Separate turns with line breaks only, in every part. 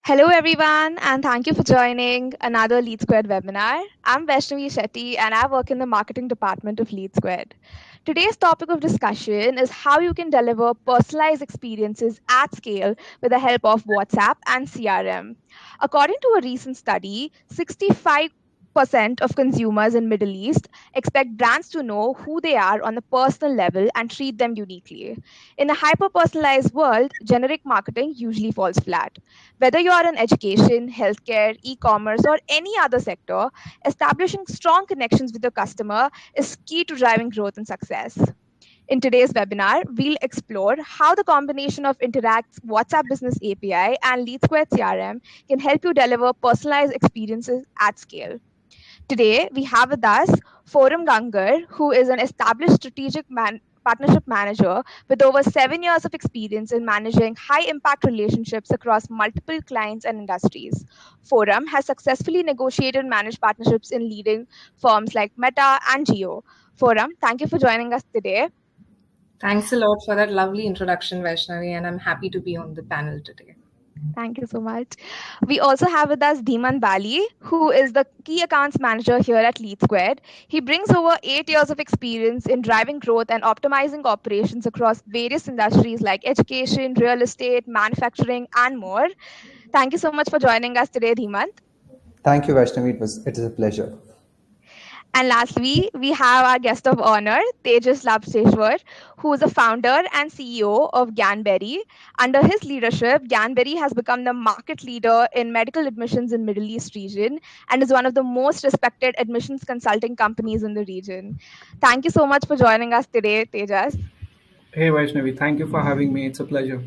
Hello, everyone, and thank you for joining another Lead Squared webinar. I'm Vaishnavi Shetty, and I work in the marketing department of Lead Squared. Today's topic of discussion is how you can deliver personalized experiences at scale with the help of WhatsApp and CRM. According to a recent study, 65% of consumers in Middle East expect brands to know who they are on a personal level and treat them uniquely. In a hyper personalized world, generic marketing usually falls flat. Whether you are in education, healthcare, e commerce, or any other sector, establishing strong connections with your customer is key to driving growth and success. In today's webinar, we'll explore how the combination of Interact's WhatsApp Business API and Lead Square CRM can help you deliver personalized experiences at scale. Today, we have with us Forum Gangar, who is an established partnership manager with over 7 years of experience in managing high impact relationships across multiple clients and industries. Forum has successfully negotiated and managed partnerships in leading firms like Meta and Geo. Forum, thank you for joining us today.
Thanks a lot for that lovely introduction, Vaishnavi, and I'm happy to be on the panel today.
Thank you so much. We also have with us Dhiman Bali, who is the key accounts manager here at Lead Squared. He brings over 8 years of experience in driving growth and optimizing operations across various industries like education, real estate, manufacturing, and more. Thank you so much for joining us today, Dhiman.
Thank you, Vaishnavi. It is a pleasure.
And lastly, we have our guest of honor, Tejas Labseshwar, who is the founder and CEO of Ganberry. Under his leadership, Ganberry has become the market leader in medical admissions in Middle East region and is one of the most respected admissions consulting companies in the region. Thank you so much for joining us today, Tejas.
Hey Vaishnavi, thank you for having me. It's a pleasure.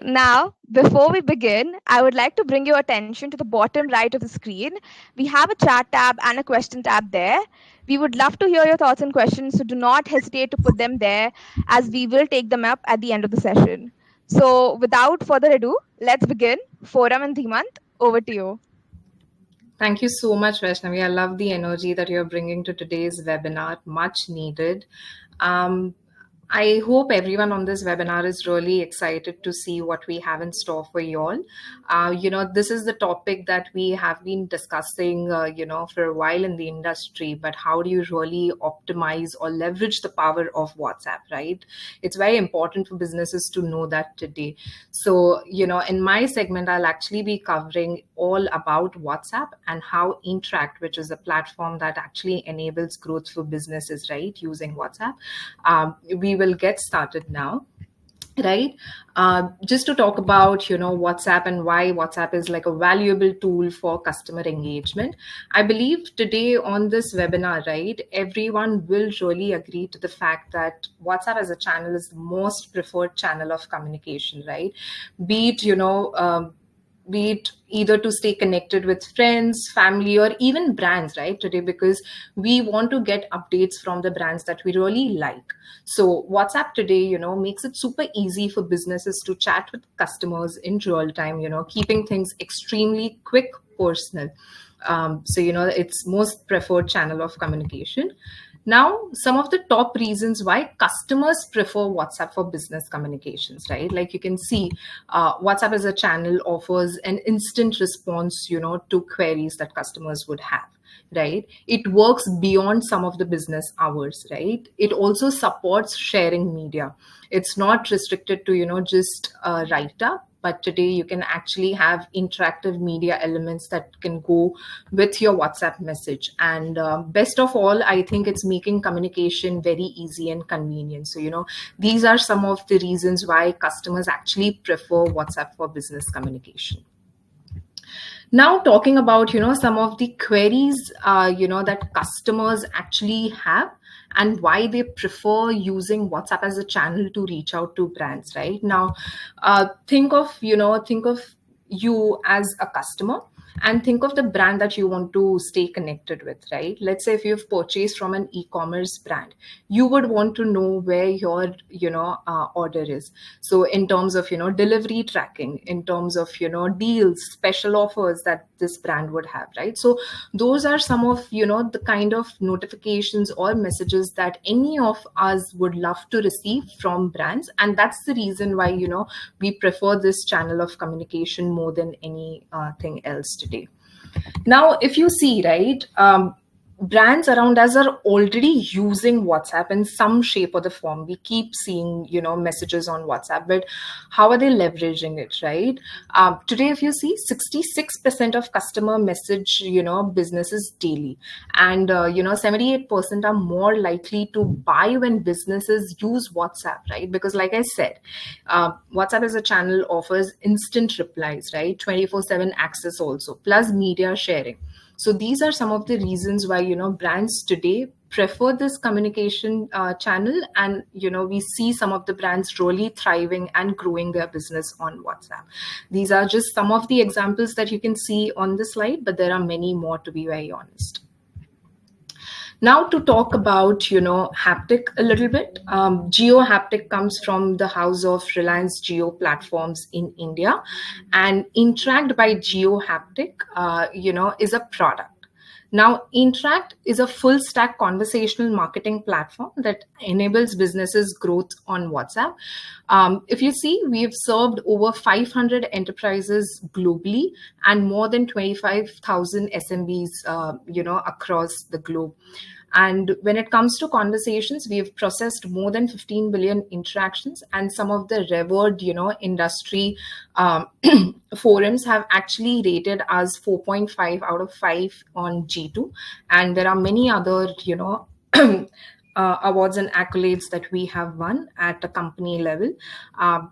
Now, before we begin, I would like to bring your attention to the bottom right of the screen. We have a chat tab and a question tab there. We would love to hear your thoughts and questions, so do not hesitate to put them there as we will take them up at the end of the session. So, without further ado, let's begin. Forum and Dhimant, over to you.
Thank you so much, Vaishnavi. I love the energy that you're bringing to today's webinar, much needed. Um, I hope everyone on this webinar is really excited to see what we have in store for you all. This is the topic that we have been discussing, for a while in the industry, but how do you really optimize or leverage the power of WhatsApp, right? It's very important for businesses to know that today. So, in my segment, I'll actually be covering all about WhatsApp and how Interact, which is a platform that actually enables growth for businesses, right, using WhatsApp. We will get started now, right? Just to talk about WhatsApp and why WhatsApp is like a valuable tool for customer engagement. I believe today on this webinar, right, everyone will really agree to the fact that WhatsApp as a channel is the most preferred channel of communication, right? Be it be it either to stay connected with friends, family, or even brands, right, today, because we want to get updates from the brands that we really like. So WhatsApp today, makes it super easy for businesses to chat with customers in real time, keeping things extremely quick, personal. It's most preferred channel of communication. Now, some of the top reasons why customers prefer WhatsApp for business communications, right? Like you can see, WhatsApp as a channel offers an instant response, to queries that customers would have, right? It works beyond some of the business hours, right? It also supports sharing media. It's not restricted to, just write up, but today you can actually have interactive media elements that can go with your WhatsApp message. And best of all, I think it's making communication very easy and convenient. So, these are some of the reasons why customers actually prefer WhatsApp for business communication. Now, talking about some of the queries that customers actually have and why they prefer using WhatsApp as a channel to reach out to brands, right? Now, think of you as a customer, and think of the brand that you want to stay connected with, right? Let's say if you've purchased from an e-commerce brand, you would want to know where your order is. So in terms of delivery tracking, in terms of deals, special offers that this brand would have, right? So those are some of the kind of notifications or messages that any of us would love to receive from brands, and that's the reason why we prefer this channel of communication more than anything else today. Now, if you see, right, brands around us are already using WhatsApp in some shape or the form. We keep seeing, messages on WhatsApp, but how are they leveraging it, right? Today, if you see, 66% of customer message, businesses daily, and 78% are more likely to buy when businesses use WhatsApp, right? Because, like I said, WhatsApp as a channel offers instant replies, right? 24/7 access also, plus media sharing. So these are some of the reasons why brands today prefer this communication channel, and we see some of the brands really thriving and growing their business on WhatsApp. These are just some of the examples that you can see on the slide, but there are many more, to be very honest. Now to talk about, haptic a little bit. Geo Haptic comes from the house of Reliance Geo Platforms in India, and Interact by Geo Haptic, is a product. Now, Interact is a full stack conversational marketing platform that enables businesses growth on WhatsApp. If you see, we've served over 500 enterprises globally and more than 25,000 SMBs, across the globe. And when it comes to conversations, we have processed more than 15 billion interactions, and some of the revered, industry forums have actually rated us 4.5 out of 5 on G2. And there are many other, awards and accolades that we have won at a company level.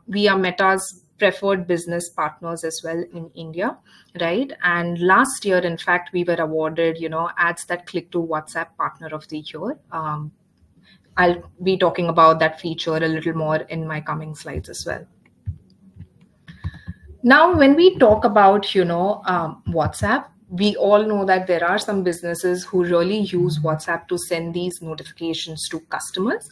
We are Meta's preferred business partners as well in India, right? And last year, in fact, we were awarded, Ads That Click to WhatsApp Partner of the Year. I'll be talking about that feature a little more in my coming slides as well. Now, when we talk about, WhatsApp, we all know that there are some businesses who really use WhatsApp to send these notifications to customers.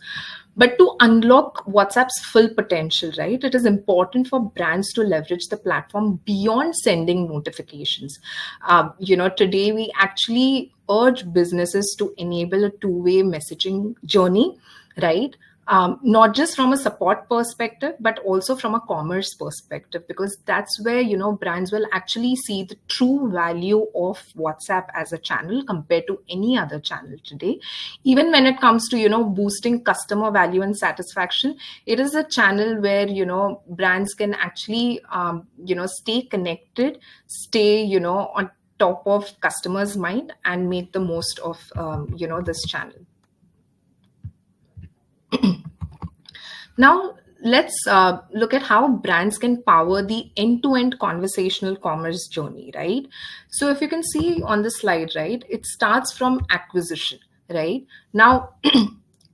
But to unlock WhatsApp's full potential, right, it is important for brands to leverage the platform beyond sending notifications. Today we actually urge businesses to enable a two-way messaging journey, right? Not just from a support perspective, but also from a commerce perspective, because that's where, brands will actually see the true value of WhatsApp as a channel compared to any other channel today. Even when it comes to, boosting customer value and satisfaction, it is a channel where, brands can actually, stay connected, stay, on top of customers' mind and make the most of, this channel. Now, let's look at how brands can power the end-to-end conversational commerce journey, right? So if you can see on the slide, right, it starts from acquisition, right? Now,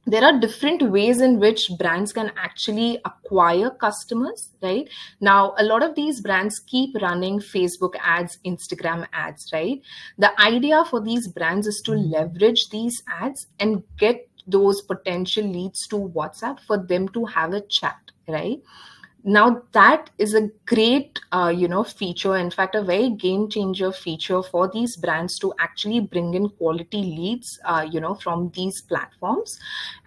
there are different ways in which brands can actually acquire customers, right? Now, a lot of these brands keep running Facebook ads, Instagram ads, right? The idea for these brands is to leverage these ads and get those potential leads to WhatsApp for them to have a chat, right? Now that is a great, feature. In fact, a very game changer feature for these brands to actually bring in quality leads, from these platforms,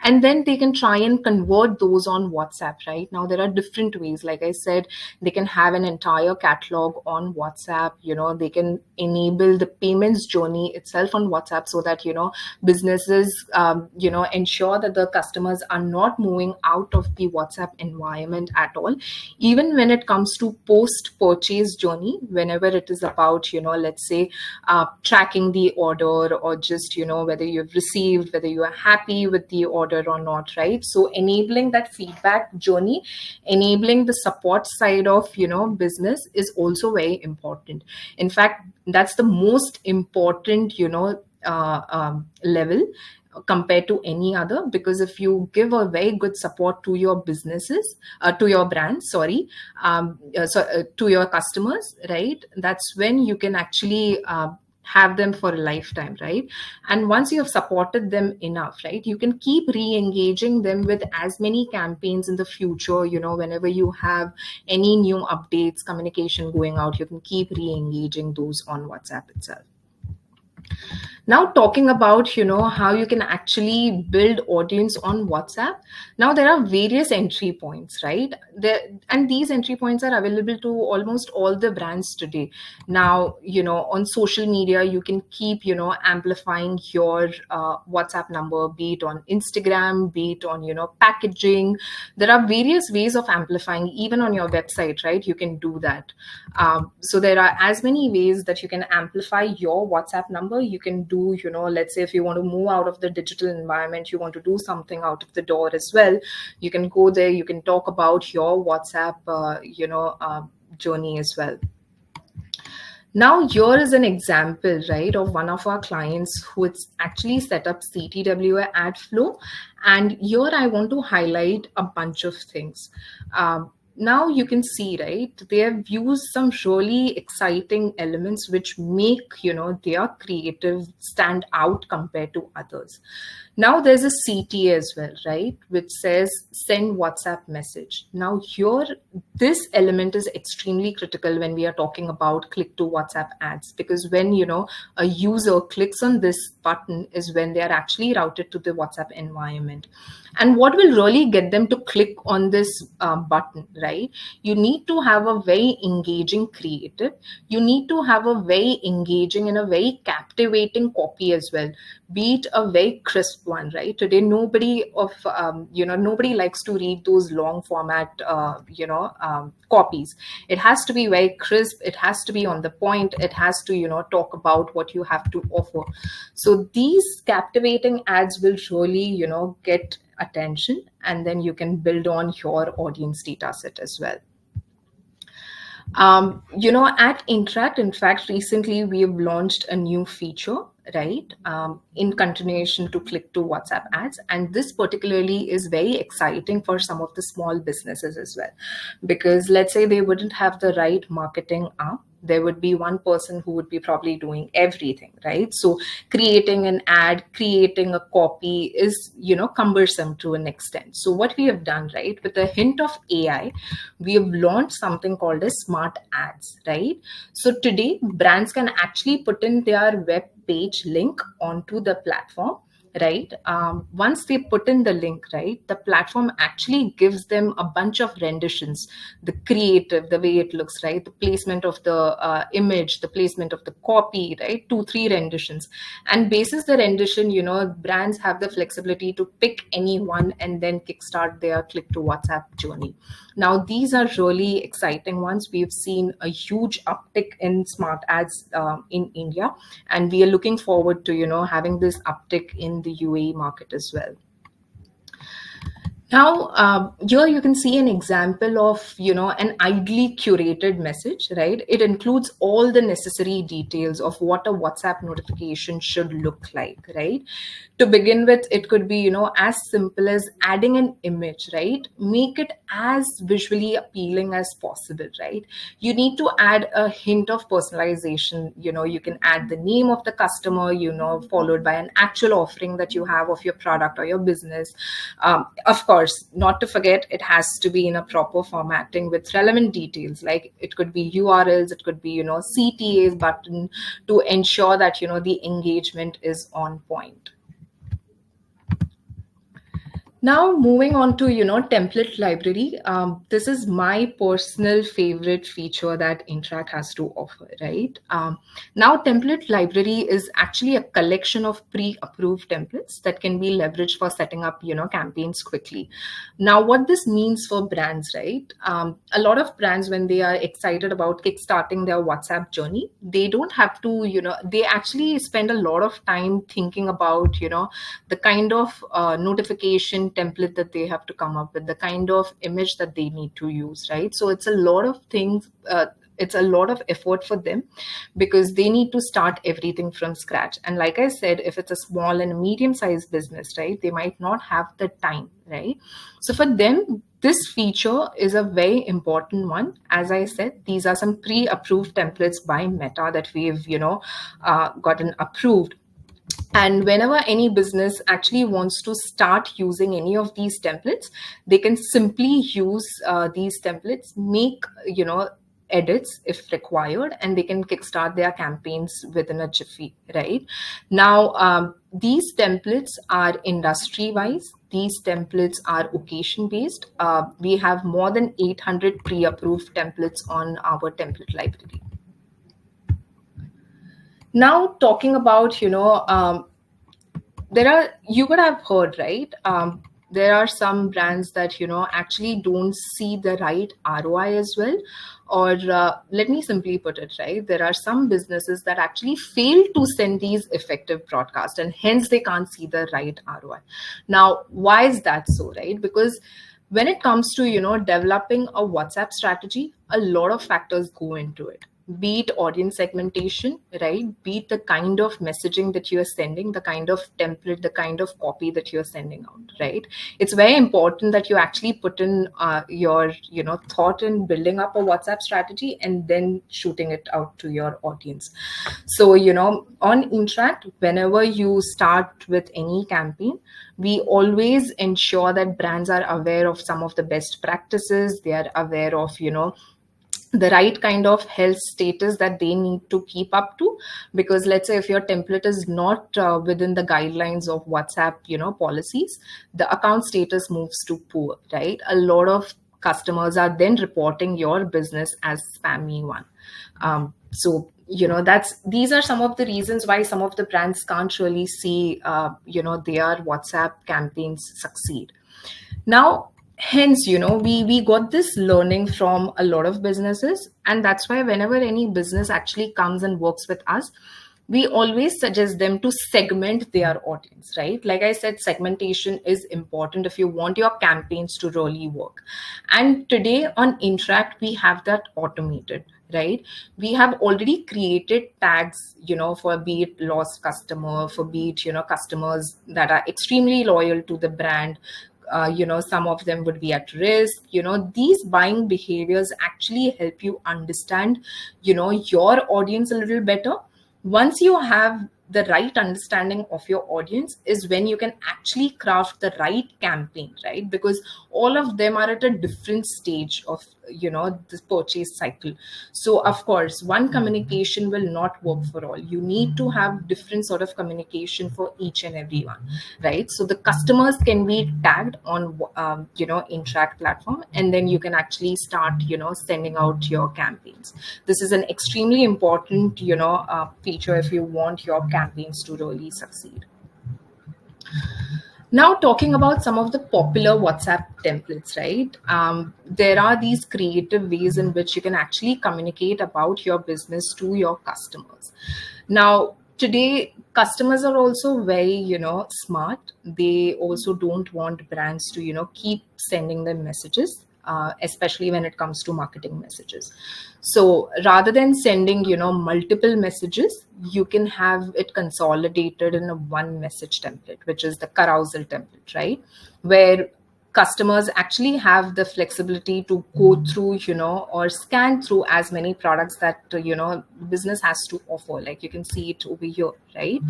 and then they can try and convert those on WhatsApp. Right now, there are different ways. Like I said, they can have an entire catalog on WhatsApp. They can enable the payments journey itself on WhatsApp, so that businesses, ensure that the customers are not moving out of the WhatsApp environment at all. Even when it comes to post purchase journey, whenever it is about, let's say, tracking the order, or just, whether you've received, whether you are happy with the order or not, right? So enabling that feedback journey, enabling the support side of, business is also very important. In fact, that's the most important, level. compared to any other, because if you give a very good support to your businesses, to your brand, sorry, to your customers, right, that's when you can actually have them for a lifetime, right? And once you have supported them enough, right, you can keep re-engaging them with as many campaigns in the future. Whenever you have any new updates, communication going out, you can keep re-engaging those on WhatsApp itself. Now, talking about how you can actually build audience on WhatsApp. Now there are various entry points, right? And these entry points are available to almost all the brands today. Now, on social media, you can keep amplifying your WhatsApp number, be it on Instagram, be it on packaging. There are various ways of amplifying, even on your website, right? You can do that. So there are as many ways that you can amplify your WhatsApp number. You can do, let's say if you want to move out of the digital environment, you want to do something out of the door as well, you can go there, you can talk about your WhatsApp, journey as well. Now, here is an example, right, of one of our clients who has actually set up CTWA ad flow. And here I want to highlight a bunch of things. Now you can see, right, they have used some really exciting elements which make, their creative stand out compared to others. Now there's a CTA as well, right, which says send WhatsApp message. Now here, this element is extremely critical when we are talking about click to WhatsApp ads, because when a user clicks on this button is when they are actually routed to the WhatsApp environment. And what will really get them to click on this button, right? You need to have a very engaging creative. You need to have a very engaging and a very captivating copy as well, be it a very crisp one, right? Today, nobody likes to read those long format, copies. It has to be very crisp. It has to be on the point. It has to, talk about what you have to offer. So these captivating ads will surely, get attention, and then you can build on your audience data set as well. At Interact, in fact, recently we have launched a new feature, right, in continuation to click to WhatsApp ads. And this particularly is very exciting for some of the small businesses as well, because let's say they wouldn't have the right marketing arm. There would be one person who would be probably doing everything, right? So creating an ad, creating a copy is, cumbersome to an extent. So what we have done, right, with a hint of AI, we have launched something called as smart ads, right? So today brands can actually put in their web page link onto the platform, right? Once they put in the link, right, the platform actually gives them a bunch of renditions, the creative, the way it looks, right, the placement of the image, the placement of the copy, right, 2 3 renditions. And basis the rendition, brands have the flexibility to pick any one and then kickstart their click to WhatsApp journey. Now these are really exciting ones. We've seen a huge uptick in smart ads in India, and we are looking forward to having this uptick in the UAE market as well. Now, here you can see an example of, an ideally curated message, right? It includes all the necessary details of what a WhatsApp notification should look like, right? To begin with, it could be, as simple as adding an image, right? Make it as visually appealing as possible, right? You need to add a hint of personalization. You can add the name of the customer, followed by an actual offering that you have of your product or your business. Of course, not to forget, it has to be in a proper formatting with relevant details. Like it could be URLs, it could be, CTAs button, to ensure that, the engagement is on point. Now, moving on to, template library. This is my personal favorite feature that Interact has to offer, right? Now, template library is actually a collection of pre-approved templates that can be leveraged for setting up, campaigns quickly. Now, what this means for brands, right? A lot of brands, when they are excited about kickstarting their WhatsApp journey, they don't have to, they actually spend a lot of time thinking about, the kind of notification template that they have to come up with, the kind of image that they need to use, right? So it's a lot of things. It's a lot of effort for them because they need to start everything from scratch. And like I said, if it's a small and medium sized business, right, they might not have the time, right? So for them, this feature is a very important one. As I said, these are some pre-approved templates by Meta that we've, gotten approved. And whenever any business actually wants to start using any of these templates, they can simply use these templates, make, edits if required, and they can kickstart their campaigns within a jiffy, right? Now, these templates are industry wise. These templates are occasion based. We have more than 800 pre approved templates on our template library. Now, talking about, there are, you would have heard, right? There are some brands that actually don't see the right ROI as well. Or let me simply put it, right, there are some businesses that actually fail to send these effective broadcasts, and hence they can't see the right ROI. Now, why is that so, right? Because when it comes to developing a WhatsApp strategy, a lot of factors go into it. Be it audience segmentation, right? Be it the kind of messaging that you are sending, the kind of template, the kind of copy that you're sending out, right? It's very important that you actually put in your thought in building up a WhatsApp strategy and then shooting it out to your audience. So on Interact, whenever you start with any campaign, we always ensure that brands are aware of some of the best practices. They are aware of the right kind of health status that they need to keep up to. Because let's say if your template is not within the guidelines of WhatsApp policies, the account status moves to poor, right? A lot of customers are then reporting your business as spammy one. So that's, these are some of the reasons why some of the brands can't really see their WhatsApp campaigns succeed. Now, hence, we got this learning from a lot of businesses, and that's why whenever any business actually comes and works with us, we always suggest them to segment their audience, right? Like I said, segmentation is important if you want your campaigns to really work. And today on Interact, we have that automated, right? We have already created tags, for be it lost customer, for be it, customers that are extremely loyal to the brand. Some of them would be at risk. These buying behaviors actually help you understand, your audience a little better. Once you have the right understanding of your audience is when you can actually craft the right campaign, right? Because all of them are at a different stage of this purchase cycle. So of course, one communication will not work for all. You need to have different sort of communication for each and every one, right? So the customers can be tagged on Interact platform, and then you can actually start sending out your campaigns. This is an extremely important feature if you want your campaigns to really succeed. Now, talking about some of the popular WhatsApp templates, right? There are these creative ways in which you can actually communicate about your business to your customers. Now, today, customers are also very, smart. They also don't want brands to, keep sending them messages. Especially when it comes to marketing messages. So rather than sending, multiple messages, you can have it consolidated in a one message template, which is the carousel template, right? Where customers actually have the flexibility to go through, or scan through as many products that, business has to offer. Like you can see it over here, right?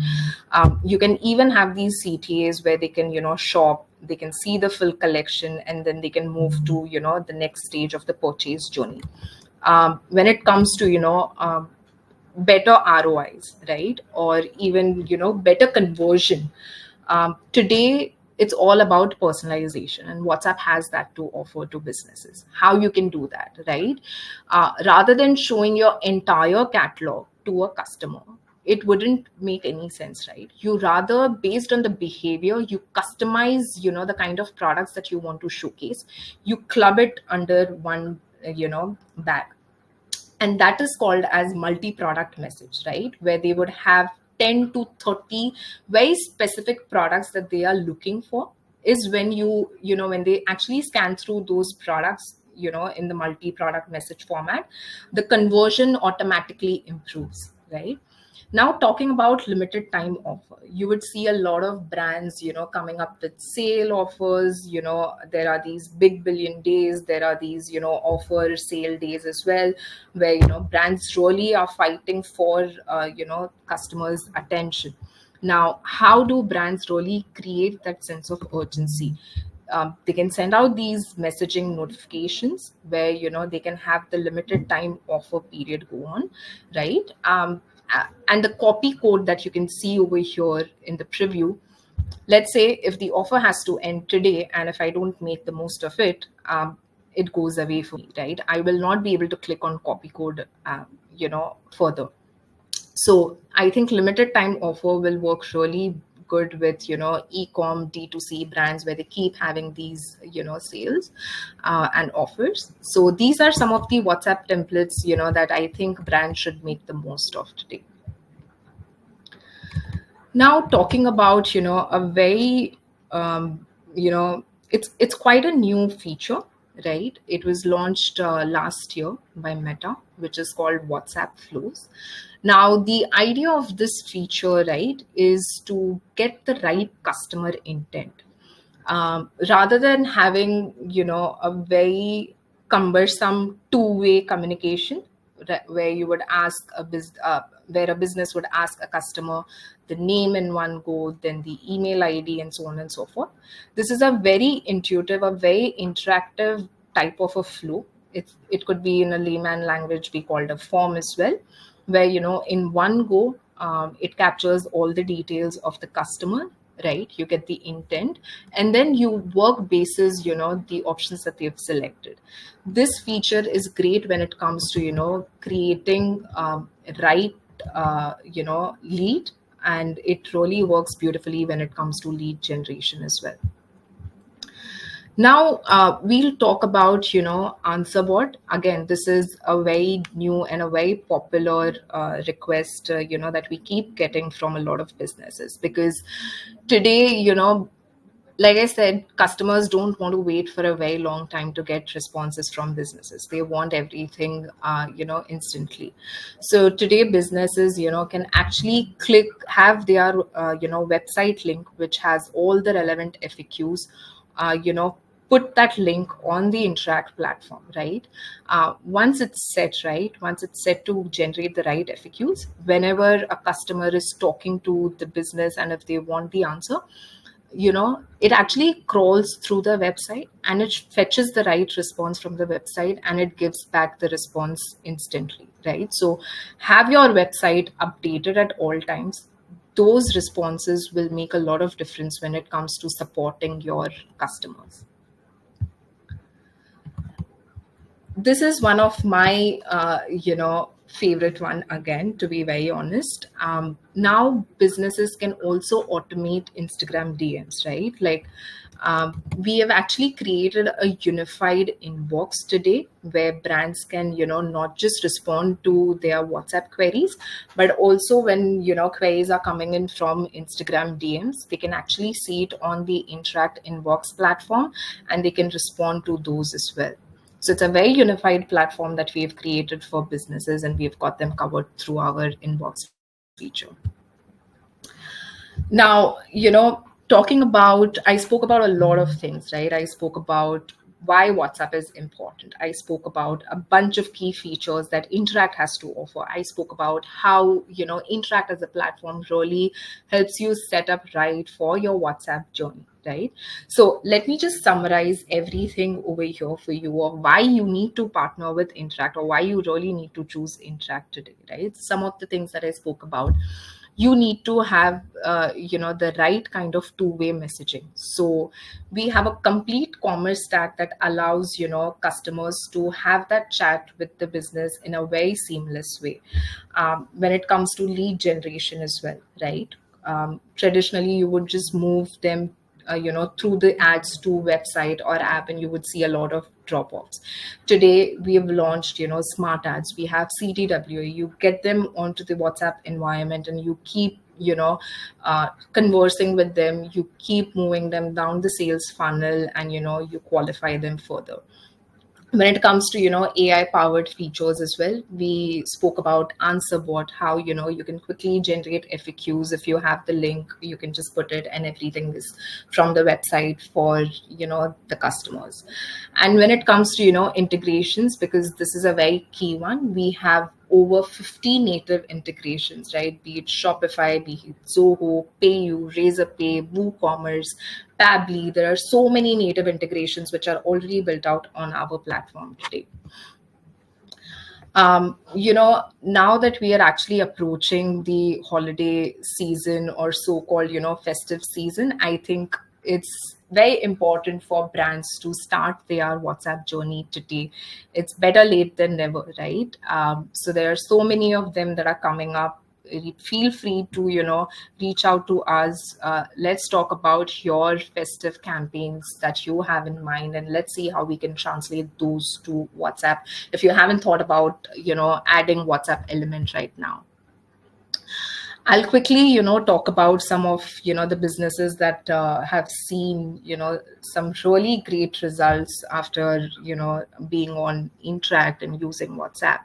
You can even have these CTAs where they can, shop, they can see the full collection, and then they can move to, the next stage of the purchase journey. When it comes to, better ROIs, right? Or even, better conversion. Today, it's all about personalization, and WhatsApp has that to offer to businesses. How you can do that, right? Rather than showing your entire catalog to a customer, it wouldn't make any sense, right? You rather, based on the behavior, you customize, the kind of products that you want to showcase. You club it under one, bag, and that is called as multi-product message, right? Where they would have 10 to 30 very specific products that they are looking for. Is when when they actually scan through those products, in the multi-product message format, the conversion automatically improves, right? Now, talking about limited time offer, you would see a lot of brands, coming up with sale offers. There are these big billion days, there are these, offer sale days as well, where, brands really are fighting for, customers' attention. Now, how do brands really create that sense of urgency? They can send out these messaging notifications where they can have the limited time offer period go on, right? And the copy code that you can see over here in the preview, let's say if the offer has to end today and if I don't make the most of it, it goes away for me, right? I will not be able to click on copy code further. So I think limited time offer will work really good with e-com D2C brands where they keep having these sales and offers. So these are some of the WhatsApp templates that I think brands should make the most of today. Now, talking about a very you know it's quite a new feature, right? It was launched last year by Meta, which is called WhatsApp Flows. Now, the idea of this feature, right, is to get the right customer intent, rather than having a very cumbersome two-way communication, where you would ask where a business would ask a customer the name in one go, then the email ID, and so on and so forth. This is a very intuitive, a very interactive type of a flow. It could be in a layman language be called a form as well, where in one go, it captures all the details of the customer, right? You get the intent, and then you work basis the options that they've selected. This feature is great when it comes to creating right lead, and it really works beautifully when it comes to lead generation as well. Now, we'll talk about, AnswerBot. Again, this is a very new and a very popular request, that we keep getting from a lot of businesses, because today, like I said, customers don't want to wait for a very long time to get responses from businesses. They want everything, instantly. So today, businesses, can actually have their, website link, which has all the relevant FAQs, put that link on the Interact platform, right? Once it's set to generate the right FAQs, whenever a customer is talking to the business and if they want the answer, it actually crawls through the website and it fetches the right response from the website and it gives back the response instantly, right? So have your website updated at all times. Those responses will make a lot of difference when it comes to supporting your customers. This is one of my favorite one, again, to be very honest. Now businesses can also automate Instagram DMs, right? Like, we have actually created a unified inbox today where brands can not just respond to their WhatsApp queries, but also when queries are coming in from Instagram DMs, they can actually see it on the Interact inbox platform and they can respond to those as well. So it's a very unified platform that we've created for businesses, and we've got them covered through our inbox feature. Now, talking about, I spoke about a lot of things, right? I spoke about why WhatsApp is important. I spoke about a bunch of key features that Interact has to offer. I spoke about how, Interact as a platform really helps you set up right for your WhatsApp journey, right? So let me just summarize everything over here for you of why you need to partner with Interact or why you really need to choose Interact today, right? Some of the things that I spoke about. You need to have the right kind of two-way messaging. So we have a complete commerce stack that allows customers to have that chat with the business in a very seamless way. When it comes to lead generation as well, right? Traditionally you would just move them through the ads to website or app, and you would see a lot of drop offs. Today we have launched smart ads. We have CTWA. You get them onto the WhatsApp environment and you keep conversing with them. You keep moving them down the sales funnel, and you qualify them further. When it comes to AI powered features as well, we spoke about answer bot, how you can quickly generate FAQs. If you have the link, you can just put it and everything is from the website for the customers. And when it comes to integrations, because this is a very key one, we have over 50 native integrations, right? Be it Shopify, be it Zoho, PayU, Razorpay, WooCommerce, Tably. There are so many native integrations which are already built out on our platform today. Now that we are actually approaching the holiday season, or so-called festive season, I think it's very important for brands to start their WhatsApp journey today. It's better late than never, right? So there are so many of them that are coming up. Feel free to reach out to us. Let's talk about your festive campaigns that you have in mind, and let's see how we can translate those to WhatsApp, if you haven't thought about adding WhatsApp element right now. I'll quickly, talk about some of, the businesses that have seen, some really great results after, being on Interact and using WhatsApp.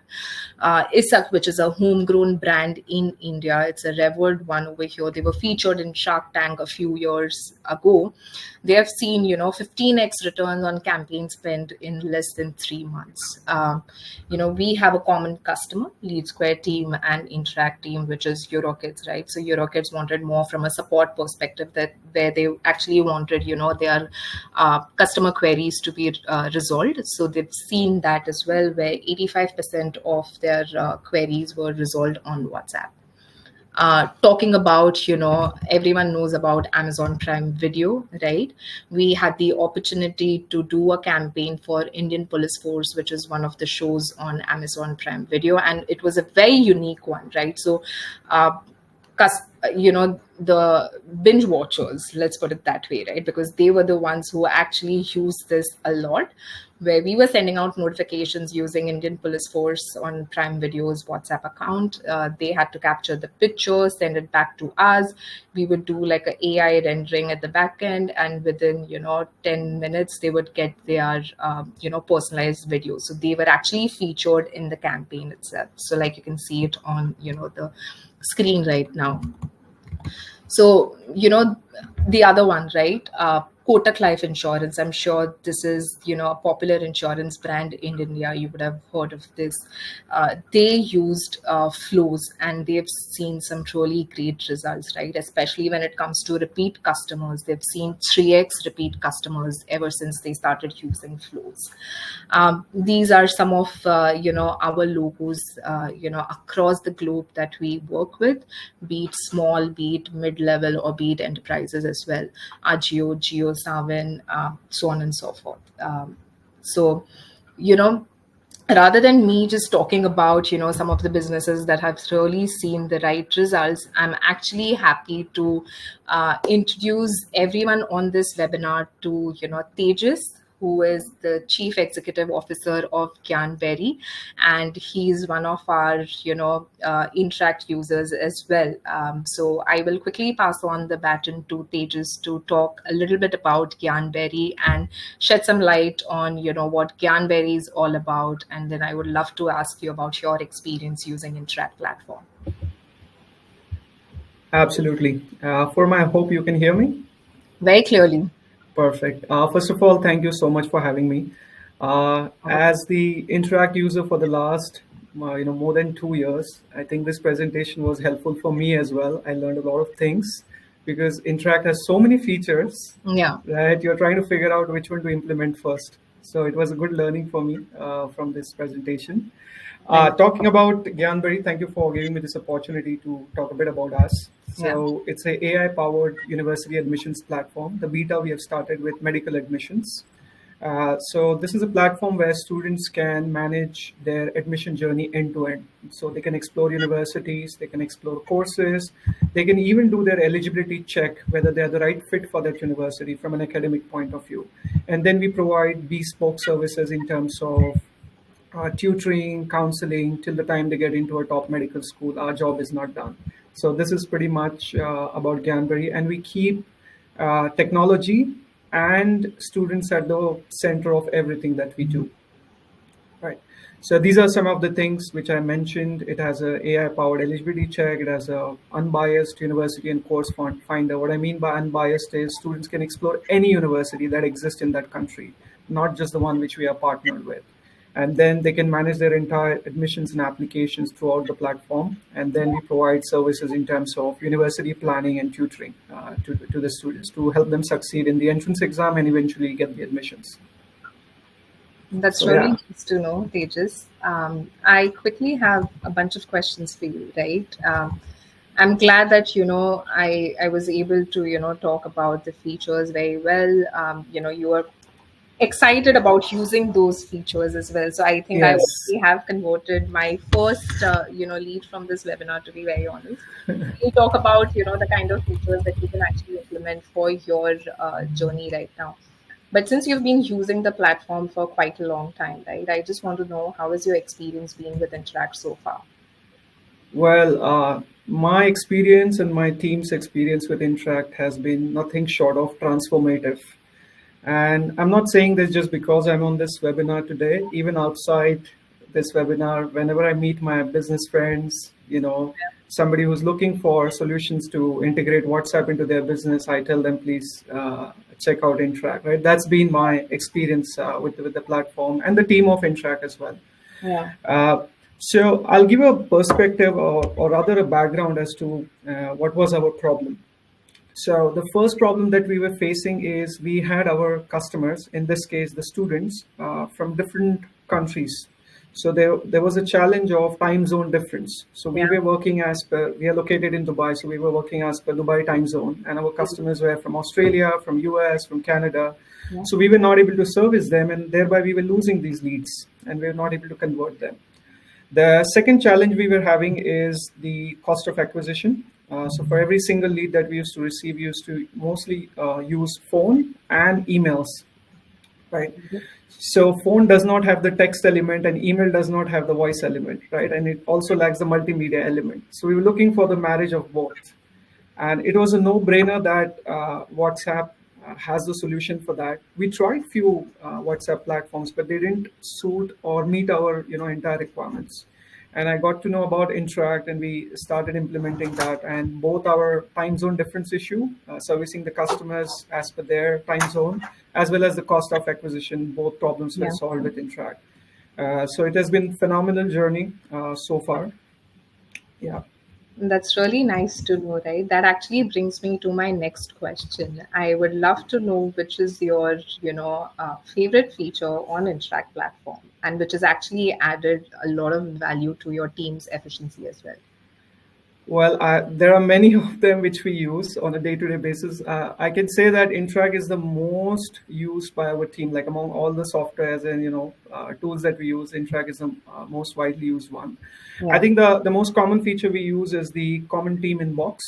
Isak, which is a homegrown brand in India, it's a revered one over here. They were featured in Shark Tank a few years ago. They have seen, 15x returns on campaign spend in less than 3 months. We have a common customer, Lead Square team and Interact team, which is Eurokids, right? So Eurokids wanted more from a support perspective, that where they actually wanted, their customer queries to be resolved. So they've seen that as well, where 85% of their queries were resolved on WhatsApp. Talking about, everyone knows about Amazon Prime Video, right? We had the opportunity to do a campaign for Indian Police Force, which is one of the shows on Amazon Prime Video, and it was a very unique one, right? So uh, the binge watchers, let's put it that way, right? Because they were the ones who actually used this a lot, where we were sending out notifications using Indian Police Force on Prime Video's WhatsApp account. They had to capture the picture, send it back to us. We would do like a AI rendering at the back end, and within 10 minutes they would get their personalized video. So they were actually featured in the campaign itself. So like you can see it on the screen right now. So, the other one, right? Kotak Life Insurance. I'm sure this is, a popular insurance brand in India. You would have heard of this. They used flows, and they've seen some really great results, right? Especially when it comes to repeat customers. They've seen 3x repeat customers ever since they started using flows. These are some of, our logos, across the globe that we work with, be it small, be it mid-level, or be it enterprises as well. Agio, Savin, so on and so forth. So, you know, rather than me just talking about some of the businesses that have really seen the right results, I'm actually happy to introduce everyone on this webinar to Tejas, who is the Chief Executive Officer of Gyanberry, and he's one of our Interact users as well. So I will quickly pass on the baton to Tejas to talk a little bit about Gyanberry and shed some light on what Gyanberry is all about, and then I would love to ask you about your experience using Interact platform.
Absolutely. For my hope you can hear me.
Very clearly.
Perfect. First of all, thank you so much for having me.
Oh,
As the Interact user for the last, more than 2 years, I think this presentation was helpful for me as well. I learned a lot of things because Interact has so many features,
yeah.
right? You're trying to figure out which one to implement first. So it was a good learning for me from this presentation.
Thank
Talking about Gyanberry, thank you for giving me this opportunity to talk a bit about us.
yeah.
So it's a AI-powered university admissions platform. The beta we have started with medical admissions. So this is a platform where students can manage their admission journey end to end. So they can explore universities, they can explore courses, they can even do their eligibility check whether they're the right fit for that university from an academic point of view. And then we provide bespoke services in terms of tutoring, counseling till the time they get into a top medical school. Our job is not done. So this is pretty much about Gyanberry, and we keep technology and students at the center of everything that we do. So these are some of the things which I mentioned. It has a AI-powered eligibility check. It has a unbiased university and course finder. What I mean by unbiased is students can explore any university that exists in that country, not just the one which we are partnered with. And then they can manage their entire admissions and applications throughout the platform. And then we provide services in terms of university planning and tutoring to the students to help them succeed in the entrance exam and eventually get the admissions.
That's
So
really
yeah.
nice to know, Tejas. I quickly have a bunch of questions for you, right? I'm glad that I was able to talk about the features very well. You are excited about using those features as well. So I think I
Yes.
already have converted my first lead from this webinar, to be very honest. We'll talk about the kind of features that you can actually implement for your journey right now. But since you've been using the platform for quite a long time, right? I just want to know, how has your experience been with Interact so far?
Well, my experience and my team's experience with Interact has been nothing short of transformative. And I'm not saying this just because I'm on this webinar today. Even outside this webinar, whenever I meet my business friends, somebody who's looking for solutions to integrate WhatsApp into their business, I tell them, please check out Interact, right? That's been my experience with the platform and the team of Interact as well.
Yeah.
So I'll give a perspective or rather a background as to what was our problem. So the first problem that we were facing is we had our customers, in this case, the students from different countries. So there was a challenge of time zone difference. So we
Yeah.
were working we are located in Dubai, so we were working as per Dubai time zone, and our customers were from Australia, from US, from Canada.
Yeah.
So we were not able to service them, and thereby we were losing these leads, and we were not able to convert them. The second challenge we were having is the cost of acquisition. So for every single lead that we used to receive, we used to mostly use phone and emails, right? So phone does not have the text element and email does not have the voice element, right? And it also lacks the multimedia element. So we were looking for the marriage of both. And it was a no-brainer that WhatsApp has the solution for that. We tried few WhatsApp platforms, but they didn't suit or meet our entire requirements. And I got to know about Interact, and we started implementing that. And both our time zone difference issue, servicing the customers as per their time zone, as well as the cost of acquisition, both problems were
Yeah.
solved with Interact. So it has been phenomenal journey so far. Yeah.
That's really nice to know, right? That actually brings me to my next question. I would love to know which is your, favorite feature on Interact platform, and which has actually added a lot of value to your team's efficiency as well.
Well, there are many of them which we use on a day-to-day basis. I can say that Interact is the most used by our team. Like among all the softwares and tools that we use, Interact is the most widely used one. I
Yeah.
think the most common feature we use is the common team inbox.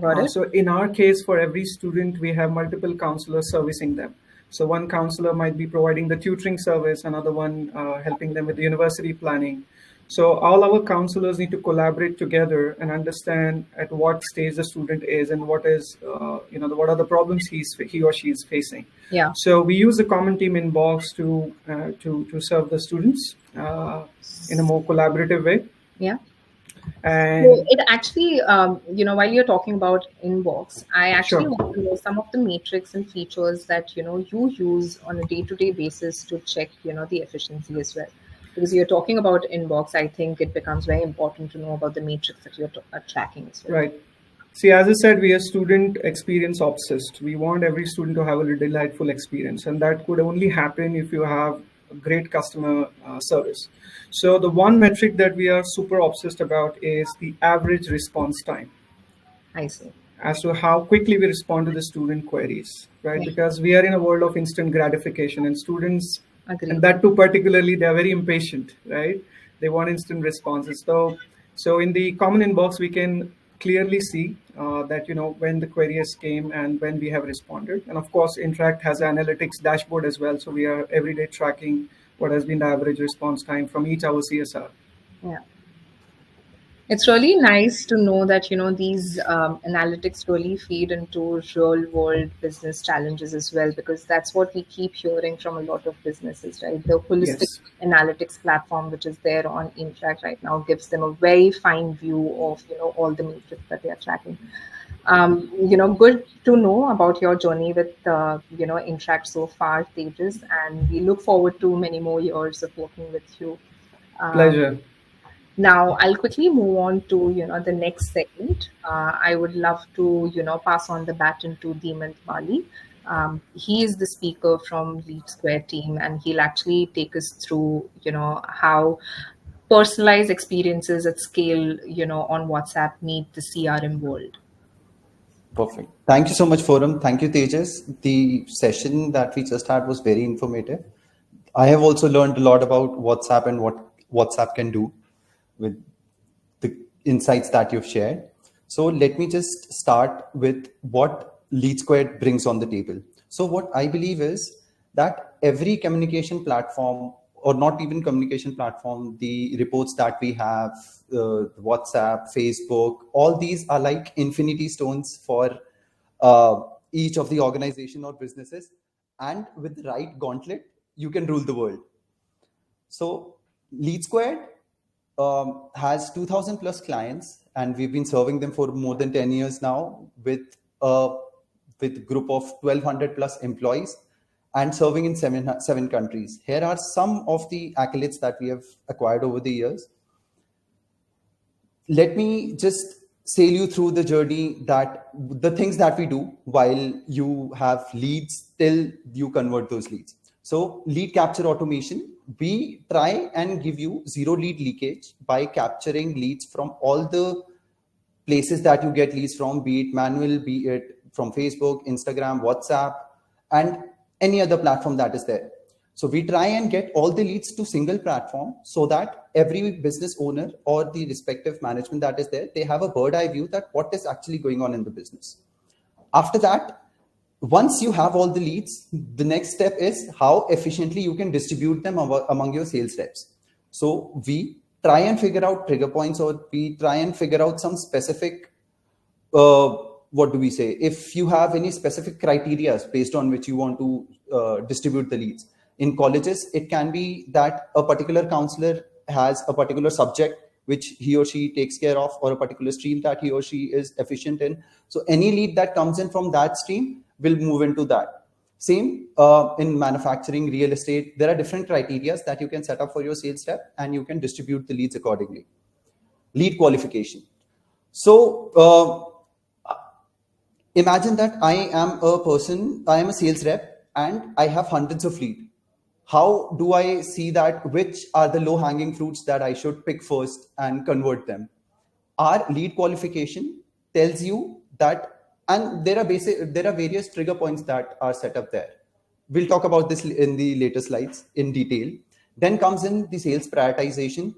Got it?
So in our case, for every student, we have multiple counselors servicing them. So one counselor might be providing the tutoring service, another one helping them with the university planning. So all our counselors need to collaborate together and understand at what stage the student is and what is, what are the problems he or she is facing.
Yeah.
So we use the common team inbox to serve the students in a more collaborative way.
Yeah. So
And
it actually, while you're talking about inbox, I actually
sure.
want to know some of the metrics and features that, you use on a day-to-day basis to check, the efficiency as well. Because you're talking about inbox, I think it becomes very important to know about the metrics that you're tracking as well.
Right. See, as I said, we are student experience obsessed. We want every student to have a delightful experience, and that could only happen if you have a great customer service. So the one metric that we are super obsessed about is the average response time,
I see.
as to how quickly we respond to the student queries, right?
Yeah.
Because we are in a world of instant gratification, and students, and
Agreed.
that too particularly, they are very impatient, right? They want instant responses. So in the common inbox, we can clearly see that when the queries came and when we have responded. And of course, Interact has an analytics dashboard as well, so we are every day tracking what has been the average response time from each our CSR.
Yeah. It's really nice to know that these analytics really feed into real world business challenges as well, because that's what we keep hearing from a lot of businesses, right? The holistic
Yes.
analytics platform which is there on Interact right now gives them a very fine view of all the metrics that they are tracking. Good to know about your journey with Interact so far, Tejas, and we look forward to many more years of working with you. Um,
Pleasure.
Now, I'll quickly move on to the next segment. I would love to pass on the baton to Demant Bali. He is the speaker from Lead Square team, and he'll actually take us through how personalized experiences at scale on WhatsApp meet the CRM world.
Perfect. Thank you so much, Forum. Thank you, Tejas. The session that we just had was very informative. I have also learned a lot about WhatsApp and what WhatsApp can do with the insights that you've shared. So let me just start with what Lead Squared brings on the table. So what I believe is that every communication platform, or not even communication platform, the reports that we have, WhatsApp, Facebook, all these are like infinity stones for uh, each of the organization or businesses. And with the right gauntlet, you can rule the world. So Lead Squared has 2,000 plus clients, and we've been serving them for more than 10 years now with a group of 1,200 plus employees and serving in seven countries. Here are some of the accolades that we have acquired over the years. Let me just sail you through the journey, that the things that we do while you have leads till you convert those leads. So lead capture automation, we try and give you zero lead leakage by capturing leads from all the places that you get leads from, be it manual, be it from Facebook, Instagram, WhatsApp, and any other platform that is there. So we try and get all the leads to single platform so that every business owner or the respective management that is there, they have a bird eye view that what is actually going on in the business. After that, once you have all the leads, the next step is how efficiently you can distribute them among your sales reps. So we try and figure out trigger points, or we try and figure out some specific, uh, what do we say, if you have any specific criteria based on which you want to distribute the leads. In colleges, it can be that a particular counselor has a particular subject which he or she takes care of, or a particular stream that he or she is efficient in. So any lead that comes in from that stream will move into that. Same in manufacturing, real estate, there are different criteria that you can set up for your sales rep, and you can distribute the leads accordingly. Lead qualification. So imagine that I am a sales rep, and I have hundreds of leads. How do I see that which are the low hanging fruits that I should pick first and convert them? Our lead qualification tells you that, and there are various trigger points that are set up there. We'll talk about this in the later slides in detail. Then comes in the sales prioritization.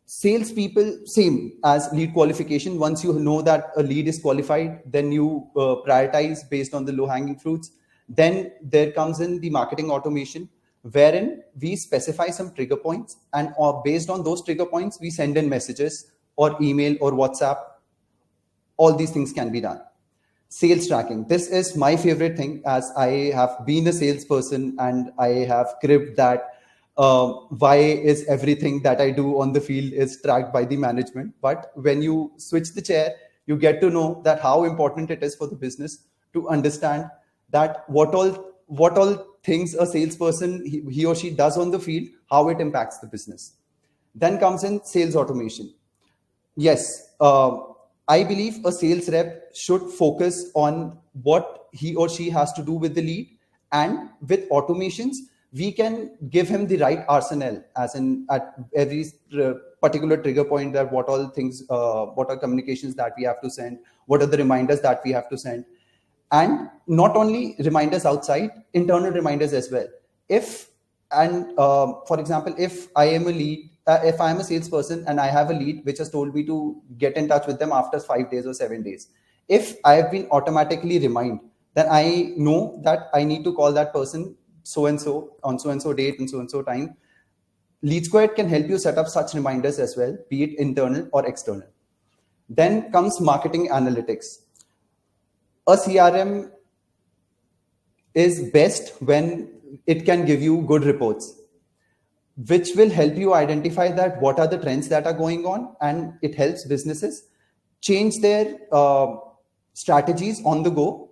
Salespeople, same as lead qualification. Once you know that a lead is qualified, then you prioritize based on the low hanging fruits. Then there comes in the marketing automation, wherein we specify some trigger points, and based on those trigger points, we send in messages or email or WhatsApp. All these things can be done. Sales tracking, this is my favorite thing, as I have been a salesperson and I have cribbed that why is everything that I do on the field is tracked by the management. But when you switch the chair, you get to know that how important it is for the business to understand that what all things a salesperson, he or she does on the field, how it impacts the business. Then comes in sales automation. Yes, I believe a sales rep should focus on what he or she has to do with the lead, and with automations, we can give him the right arsenal, as in at every particular trigger point, that what all things, what are communications that we have to send, what are the reminders that we have to send, and not only reminders outside, internal reminders as well. If and For example, if I am a salesperson and I have a lead which has told me to get in touch with them after 5 days or 7 days, if I have been automatically reminded, then I know that I need to call that person so and so on so and so date and so time. Lead Squared can help you set up such reminders as well, be it internal or external. Then comes marketing analytics. A CRM is best when it can give you good reports, which will help you identify that what are the trends that are going on, and it helps businesses change their strategies on the go.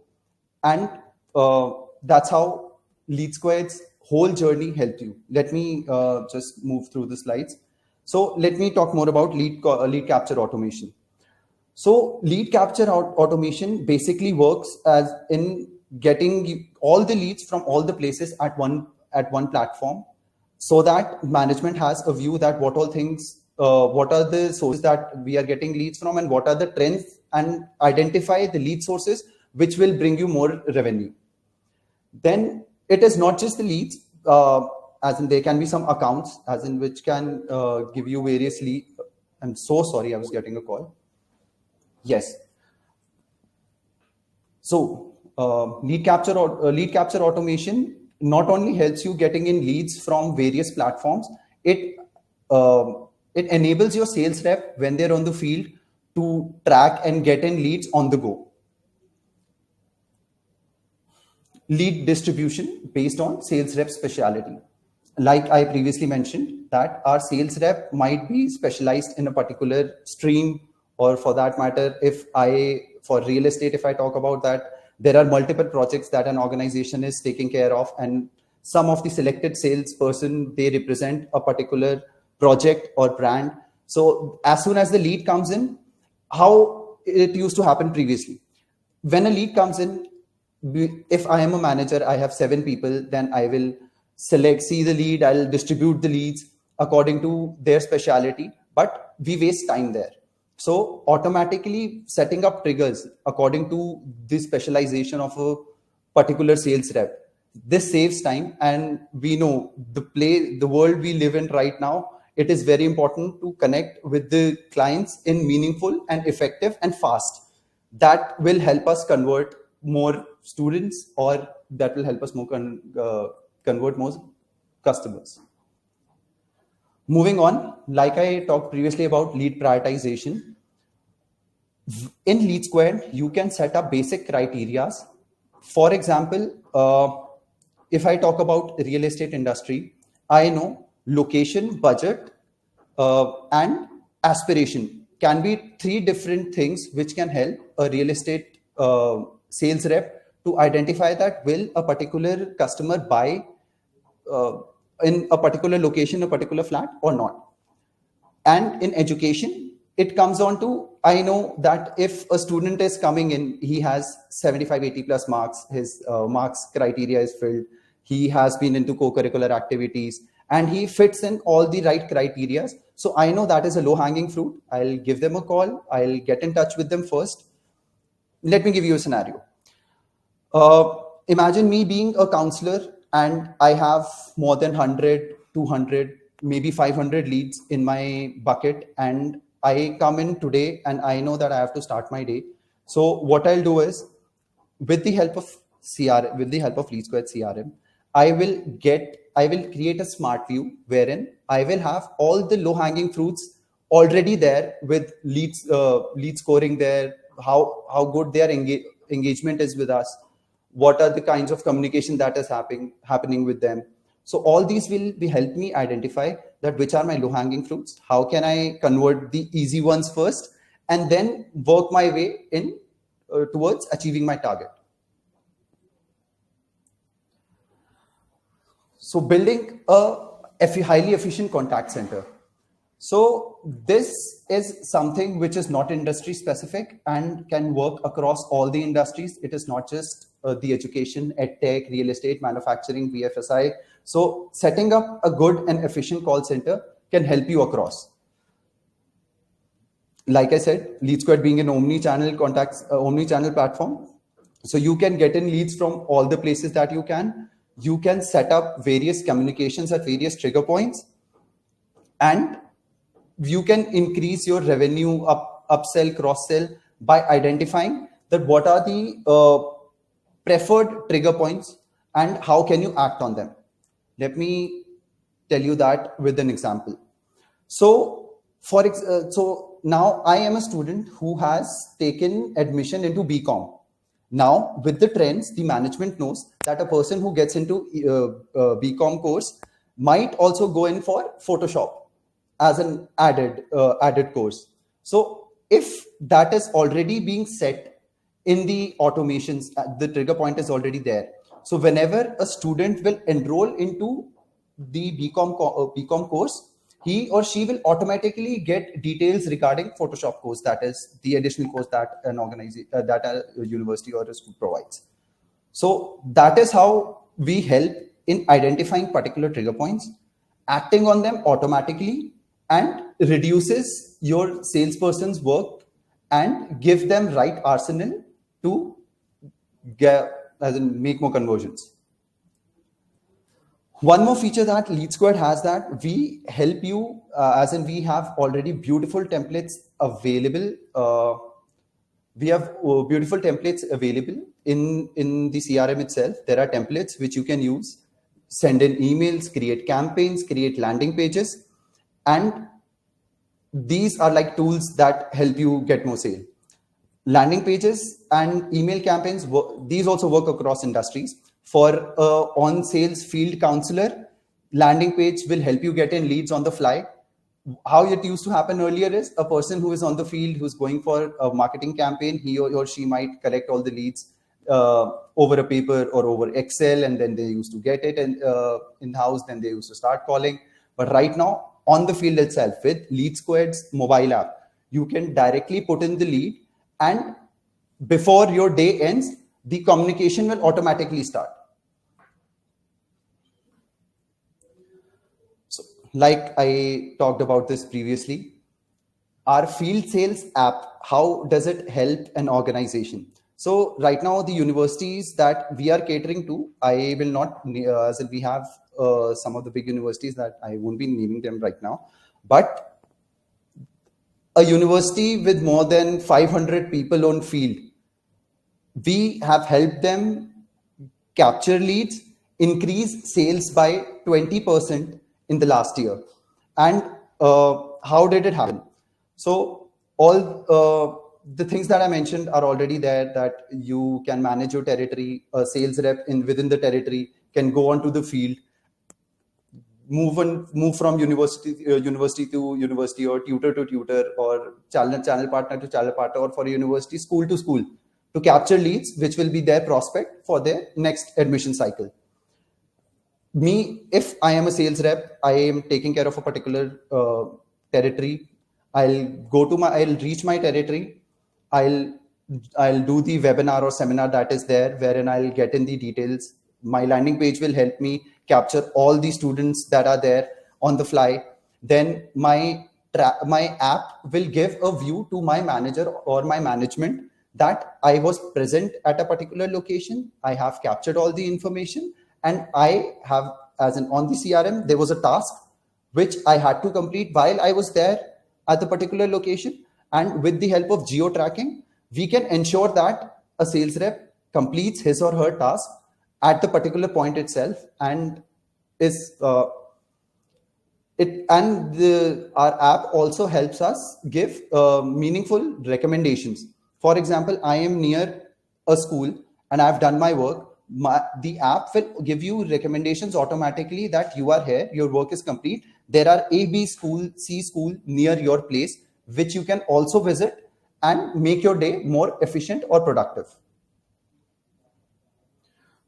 And that's how Lead Squared's whole journey helped you. Let me just move through the slides. So let me talk more about lead capture automation. So lead capture automation basically works as in getting all the leads from all the places at one platform, so that management has a view that what all things, what are the sources that we are getting leads from, and what are the trends, and identify the lead sources which will bring you more revenue. Then it is not just the leads, as in there can be some accounts, as in which can give you various lead. I'm so sorry, I was getting a call. Yes. So lead capture automation not only helps you getting in leads from various platforms, it enables your sales rep when they're on the field to track and get in leads on the go. Lead distribution based on sales rep speciality. Like I previously mentioned, that our sales rep might be specialized in a particular stream, or for that matter, for real estate, if I talk about that, there are multiple projects that an organization is taking care of, and some of the selected salesperson, they represent a particular project or brand. So as soon as the lead comes in, how it used to happen previously, when a lead comes in, if I am a manager, I have 7 people, then I will see the lead, I'll distribute the leads according to their speciality, but we waste time there. So automatically setting up triggers according to the specialization of a particular sales rep, this saves time. And we know the world we live in right now, it is very important to connect with the clients in meaningful and effective and fast. That will help us convert more students, or that will help us convert more customers. Moving on, like I talked previously about lead prioritization, in Lead Squared, you can set up basic criteria. For example, if I talk about real estate industry, I know location, budget, and aspiration can be 3 different things which can help a real estate sales rep to identify that will a particular customer buy in a particular location, a particular flat, or not. And in education, it comes on to, I know that if a student is coming in, he has 75, 80 plus marks, his marks criteria is filled, he has been into co-curricular activities, and he fits in all the right criteria. So I know that is a low-hanging fruit. I'll give them a call. I'll get in touch with them first. Let me give you a scenario. Imagine me being a counselor and I have more than 100, 200, maybe 500 leads in my bucket, and I come in today and I know that I have to start my day. So what I'll do is, with the help of CRM, with the help of Lead Squared CRM, I will create a smart view wherein I will have all the low-hanging fruits already there, with lead scoring there, how good their engagement is with us, what are the kinds of communication that is happening with them. So all these will help me identify that which are my low-hanging fruits, how can I convert the easy ones first, and then work my way in towards achieving my target. So building a highly efficient contact center. So this is something which is not industry specific and can work across all the industries. It is not just the education, edtech, real estate, manufacturing, BFSI. So setting up a good and efficient call center can help you across. Like I said, Lead Squared being an omni-channel platform. So you can get in leads from all the places that you can. You can set up various communications at various trigger points, and you can increase your revenue, upsell, cross-sell by identifying that what are the preferred trigger points and how can you act on them. Let me tell you that with an example. So, so now I am a student who has taken admission into BCom. Now, with the trends, the management knows that a person who gets into BCom course might also go in for Photoshop as an added course. So, if that is already being set in the automations, the trigger point is already there. So, whenever a student will enroll into the BCom course, he or she will automatically get details regarding Photoshop course, that is the additional course that an organization, that a university or a school provides. So that is how we help in identifying particular trigger points, acting on them automatically, and reduces your salesperson's work and give them right arsenal to get, as in make more conversions. One more feature that Lead Squared has, that we help you, as in we have already beautiful templates available. We have beautiful templates available in the CRM itself. There are templates which you can use, send in emails, create campaigns, create landing pages, and these are like tools that help you get more sale. Landing pages and email campaigns, these also work across industries. For on sales field counselor, landing page will help you get in leads on the fly. How it used to happen earlier is a person who is on the field, who's going for a marketing campaign, he or she might collect all the leads over a paper or over Excel, and then they used to get it in house, then they used to start calling. But right now, on the field itself, with Lead Squared's mobile app, you can directly put in the lead, and before your day ends, the communication will automatically start. So, like I talked about this previously, our field sales app, how does it help an organization? So right now, the universities that we are catering to, I will not, as we have some of the big universities that I won't be naming them right now, but a university with more than 500 people on field, we have helped them capture leads, increase sales by 20% in the last year. And how did it happen? So all the things that I mentioned are already there, that you can manage your territory, a sales rep within the territory can go onto the field, move from university to university, or tutor to tutor, or channel partner to channel partner, or for a university, school to school, to capture leads which will be their prospect for their next admission cycle. Me, if I am a sales rep, I am taking care of a particular territory. I'll reach my territory. I'll do the webinar or seminar that is there, wherein I'll get in the details. My landing page will help me capture all the students that are there on the fly. Then my app will give a view to my manager or my management that I was present at a particular location. I have captured all the information, and I have, as in on the CRM, there was a task which I had to complete while I was there at the particular location. And with the help of geo tracking, we can ensure that a sales rep completes his or her task at the particular point itself, and is our app also helps us give meaningful recommendations. For example, I am near a school and I've done my work. The app will give you recommendations automatically that you are here, your work is complete. There are A, B school, C school near your place, which you can also visit and make your day more efficient or productive.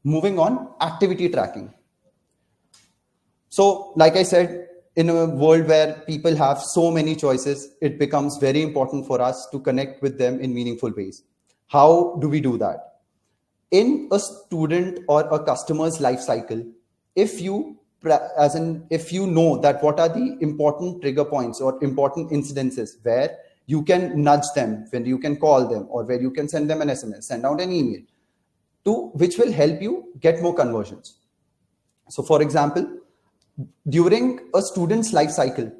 Moving on, activity tracking. So, like I said, in a world where people have so many choices, it becomes very important for us to connect with them in meaningful ways. How do we do that? In a student or a customer's life cycle, if you know that what are the important trigger points or important incidences where you can nudge them, when you can call them, or where you can send them an SMS, send out an email, which will help you get more conversions. So for example, during a student's life cycle,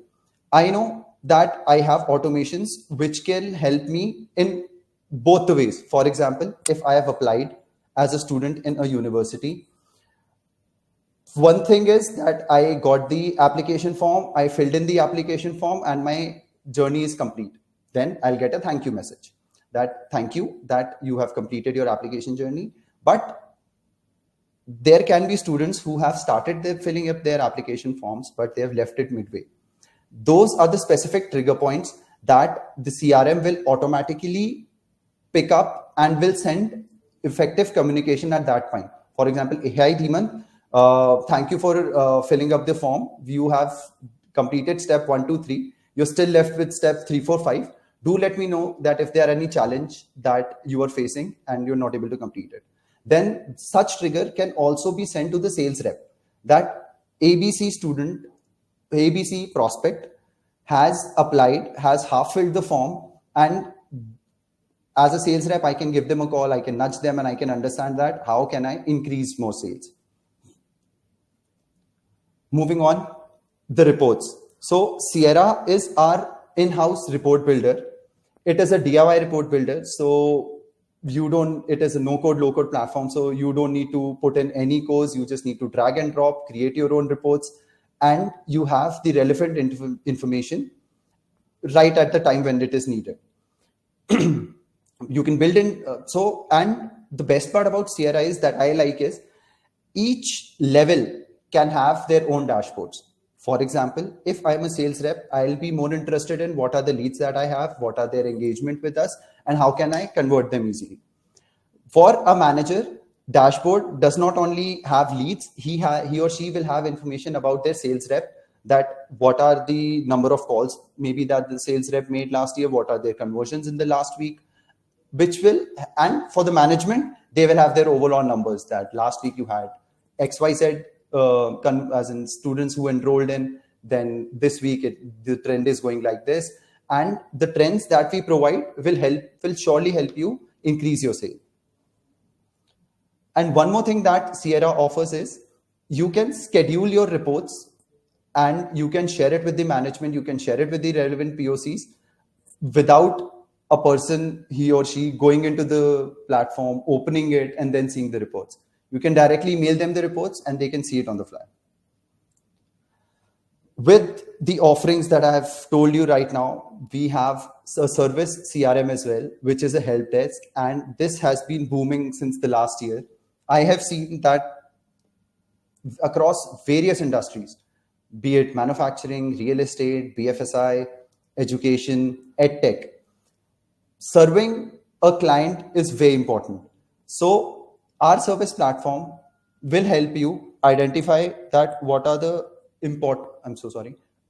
I know that I have automations which can help me in both the ways. For example, if I have applied as a student in a university, One thing is that I got the application form, I filled in the application form, and my journey is complete. Then I'll get a thank you message that thank you that you have completed your application journey. But there can be students who have started their filling up their application forms, but they have left it midway. Those are the specific trigger points that the CRM will automatically pick up and will send effective communication at that point. For example, hi Dhiman, thank you for filling up the form. You have completed step 1, 2, 3. You're still left with step 3, 4, 5. Do let me know that if there are any challenge that you are facing and you're not able to complete it. Then such trigger can also be sent to the sales rep that ABC student, ABC prospect has applied, has half filled the form, and as a sales rep, I can give them a call, I can nudge them, and I can understand that how can I increase more sales. Moving on, the reports. So Sierra is our in-house report builder. It is a DIY report builder. So it is a no-code, low-code platform. So you don't need to put in any codes. You just need to drag and drop, create your own reports, and you have the relevant information right at the time when it is needed. You can build in and the best part about Sierra is that I like is each level can have their own dashboards. For example, if I'm a sales rep, I'll be more interested in what are the leads that I have, what are their engagement with us, and how can I convert them easily. For a manager, dashboard does not only have leads, he or she will have information about their sales rep, that what are the number of calls maybe that the sales rep made last year, what are their conversions in the last week, which will, and for the management, they will have their overall numbers that last week you had XYZ as in students who enrolled in, then this week the trend is going like this, and the trends that we provide will surely help you increase your sale. And one more thing that Sierra offers is you can schedule your reports and you can share it with the management, you can share it with the relevant POCs without a person, he or she, going into the platform, opening it, and then seeing the reports. You can directly mail them the reports and they can see it on the fly. With the offerings that I have told you right now, we have a service CRM as well, which is a help desk, and this has been booming since the last year. I have seen that across various industries, be it manufacturing, real estate, BFSI, education, edtech, serving a client is very important. So our service platform will help you identify that what are the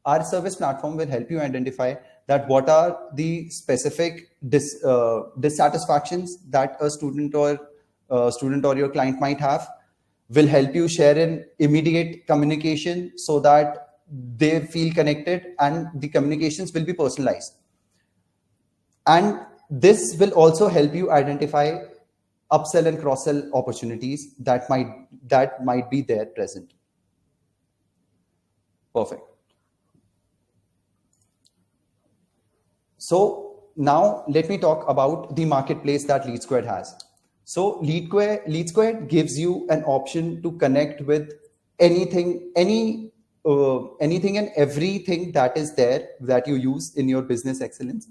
our service platform will help you identify that what are the specific dissatisfactions that a student or your client might have, will help you share in immediate communication so that they feel connected and the communications will be personalized. And this will also help you identify upsell and cross sell opportunities that might be there present. Perfect. So now let me talk about the marketplace that Lead Squared has. So Lead Squared gives you an option to connect with anything and everything that is there that you use in your business excellence.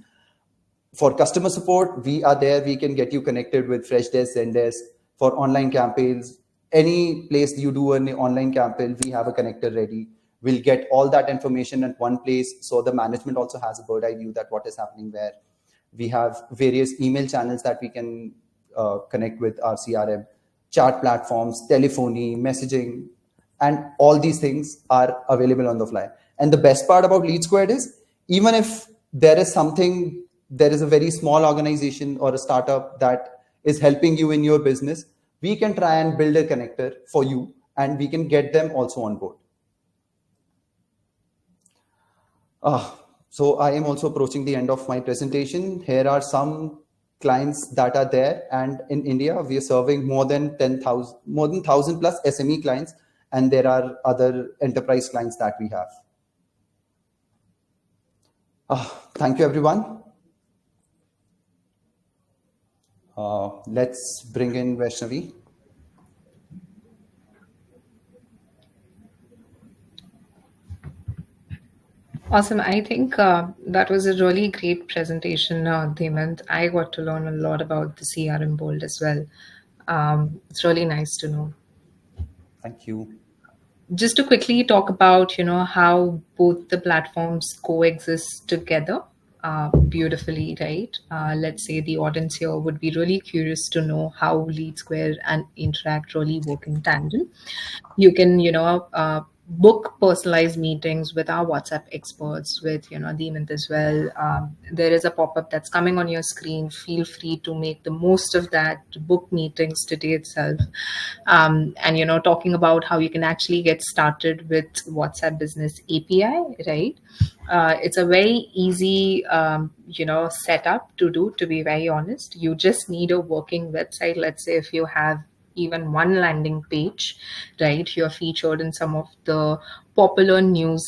For customer support, we are there. We can get you connected with Freshdesk, Zendesk. For online campaigns, any place you do an online campaign, we have a connector ready. We'll get all that information at one place. So the management also has a bird eye view that what is happening where. We have various email channels that we can connect with our CRM, chat platforms, telephony, messaging, and all these things are available on the fly. And the best part about Lead Squared is even if there is a very small organization or a startup that is helping you in your business, we can try and build a connector for you and we can get them also on board. So I am also approaching the end of my presentation. Here are some clients that are there, and in India we are serving more than 1,000 plus SME clients, and there are other enterprise clients that we have. Thank you, everyone. Let's bring in Vaishnavi.
Awesome. I think that was a really great presentation, Hemant. I got to learn a lot about the CRM Bold as well. It's really nice to know.
Thank you.
Just to quickly talk about, how both the platforms coexist together beautifully, right? Let's say the audience here would be really curious to know how Lead Square and Interact really work in tandem. You can book personalized meetings with our WhatsApp experts, with Demant as well. There is a pop-up that's coming on your screen. Feel free to make the most of that, to book meetings today itself. And talking about how you can actually get started with WhatsApp Business API, right? It's a very easy setup to do, to be very honest. You just need a working website. Let's say if you have even one landing page, right? You're featured in some of the popular news,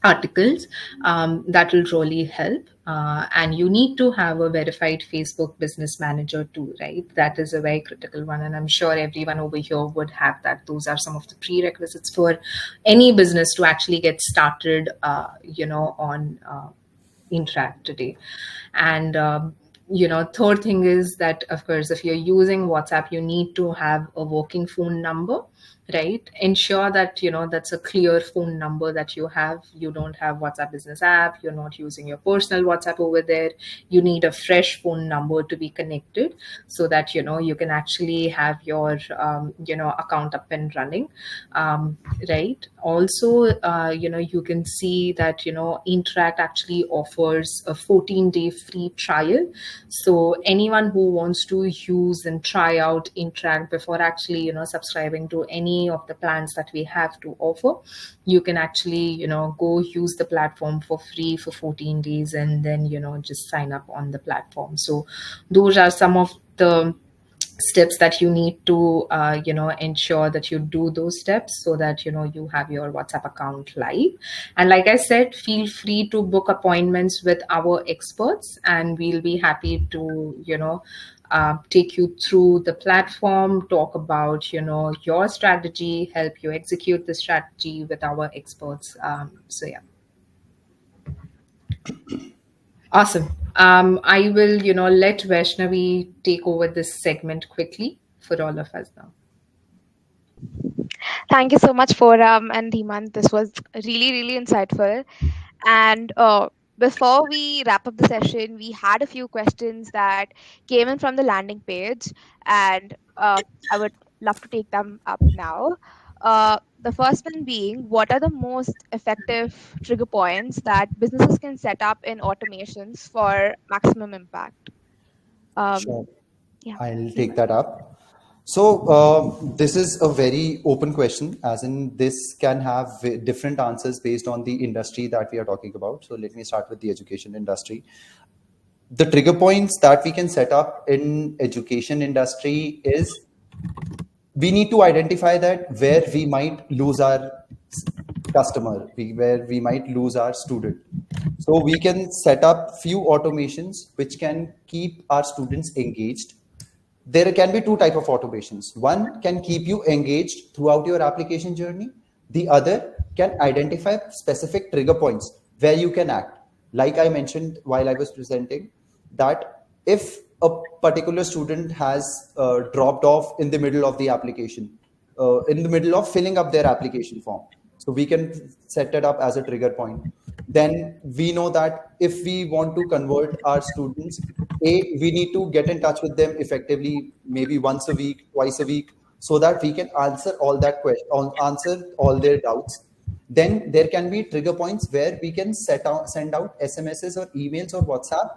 articles. That will really help. And you need to have a verified Facebook business manager too, right? That is a very critical one. And I'm sure everyone over here would have that. Those are some of the prerequisites for any business to actually get started, on Interact today. And third thing is that, of course, if you're using WhatsApp, you need to have a working phone number, right? Ensure that that's a clear phone number that you have. You don't have WhatsApp Business app, you're not using your personal WhatsApp over there. You need a fresh phone number to be connected, so that you can actually have your account up and running. Right. Also, you can see that Interact actually offers a 14-day free trial. So anyone who wants to use and try out Interact before actually subscribing to any of the plans that we have to offer, you can actually go use the platform for free for 14 days, and then just sign up on the platform. So those are some of the steps that you need to ensure that you do those steps, so that you have your WhatsApp account live. And like I said, feel free to book appointments with our experts, and we'll be happy to take you through the platform, talk about your strategy, help you execute the strategy with our experts. So yeah. Awesome. I will let Vaishnavi take over this segment quickly for all of us now.
Thank you so much, Foram and Dhiman. This was really, really insightful. And before we wrap up the session, we had a few questions that came in from the landing page, and I would love to take them up now. The first one being, what are the most effective trigger points that businesses can set up in automations for maximum impact?
Sure.
Um, yeah,
I'll take
Dhiman.
that up. So, this is a very open question, as in this can have different answers based on the industry that we are talking about. So, let me start with the education industry. The trigger points that we can set up in education industry is, we need to identify that where we might lose our customer, where we might lose our student. So we can set up few automations which can keep our students engaged. There can be two type of automations. One can keep you engaged throughout your application journey. The other can identify specific trigger points where you can act. Like I mentioned while I was presenting, that if a particular student has dropped off in the middle of the application, in the middle of filling up their application form, so we can set it up as a trigger point. Then we know that if we want to convert our students, we need to get in touch with them effectively, maybe once a week, twice a week, so that we can answer all that question, answer all their doubts. Then there can be trigger points where we can send out SMSs or emails or WhatsApp,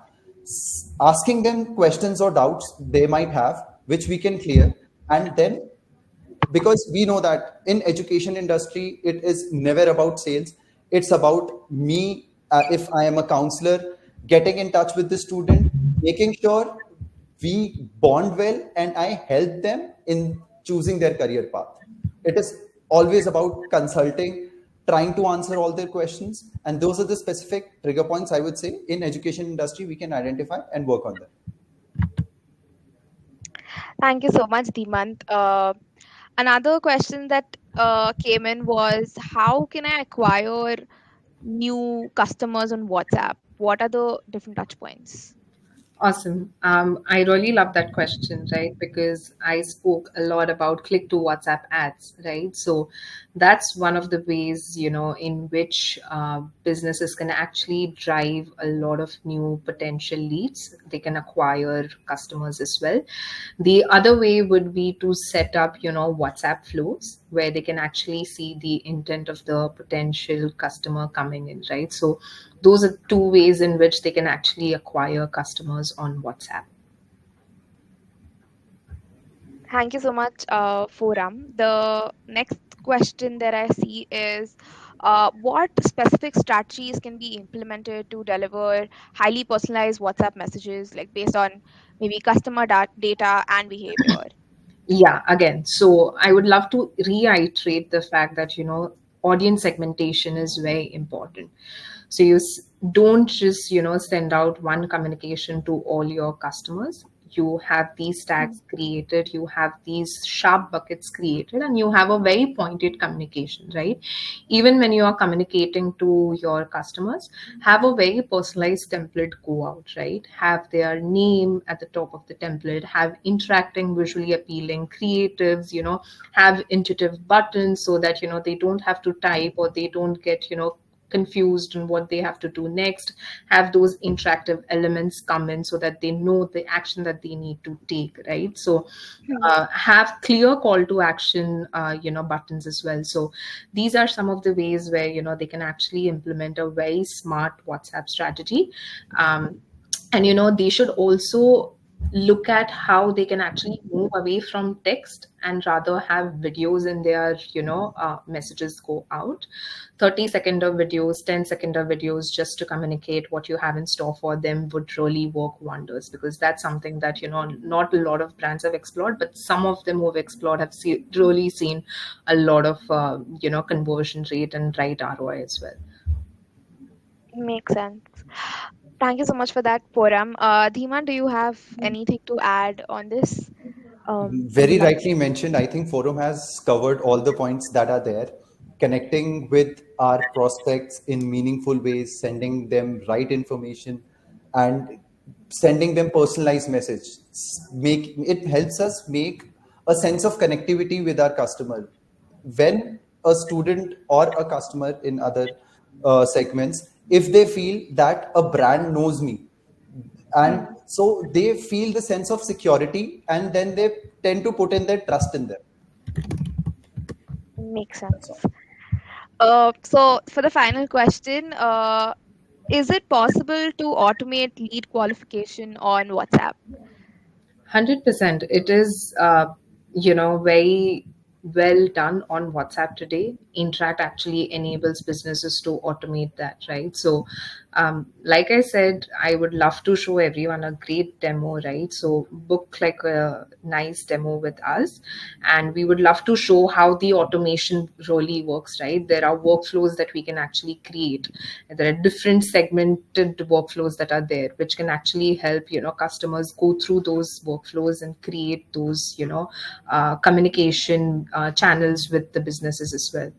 asking them questions or doubts they might have, which we can clear. And then, because we know that in education industry it is never about sales, it's about me, if I am a counselor, getting in touch with the student, making sure we bond well and I help them in choosing their career path. It is always about consulting, trying to answer all their questions, and those are the specific trigger points I would say in education industry we can identify and work on them.
Thank you so much, Dimant. Another question that came in was, how can I acquire new customers on WhatsApp? What are the different touch points?
Awesome. I really love that question, right? Because I spoke a lot about click to WhatsApp ads, right? So that's one of the ways, in which businesses can actually drive a lot of new potential leads. They can acquire customers as well. The other way would be to set up, WhatsApp flows where they can actually see the intent of the potential customer coming in, right? So those are two ways in which they can actually acquire customers on WhatsApp.
Thank you so much, Forum. The next question that I see is what specific strategies can be implemented to deliver highly personalized WhatsApp messages, like based on maybe customer data and behavior?
Yeah, again, so I would love to reiterate the fact that, audience segmentation is very important. So don't just, send out one communication to all your customers. You have these tags created, you have these sharp buckets created, and you have a very pointed communication, right? Even when you are communicating to your customers, have a very personalized template go out, right? Have their name at the top of the template, have interacting, visually appealing creatives, have intuitive buttons so that, they don't have to type or they don't get, confused on what they have to do next. Have those interactive elements come in so that they know the action that they need to take, right? So have clear call to action buttons as well. So these are some of the ways where they can actually implement a very smart WhatsApp strategy. And they should also look at how they can actually move away from text and rather have videos in their messages go out. 30-second of videos, 10-second of videos, just to communicate what you have in store for them would really work wonders, because that's something that not a lot of brands have explored, but some of them who have explored have really seen a lot of conversion rate and right ROI as well.
Makes sense. Thank you so much for that, Forum. Dhiman, do you have anything to add on this? And
Very
would like.
rightly mentioned. I think Forum has covered all the points that are there. Connecting with our prospects in meaningful ways, sending them right information, and sending them personalized message. Make it helps us make a sense of connectivity with our customer. When a student or a customer in other segments, if they feel that a brand knows me, and
Hmm,
so they feel the sense of security, and then they tend to put in their trust in them.
makes
That's
sense.
all.
So for the final question, is it possible to automate lead qualification on WhatsApp?
100%. It is, very well done on WhatsApp today. Interact actually enables businesses to automate that, right? So, like I said, I would love to show everyone a great demo, right? So, book like a nice demo with us, and we would love to show how the automation really works, right? There are workflows that we can actually create. There are different segmented workflows that are there, which can actually help customers go through those workflows and create those communication channels with the businesses as well.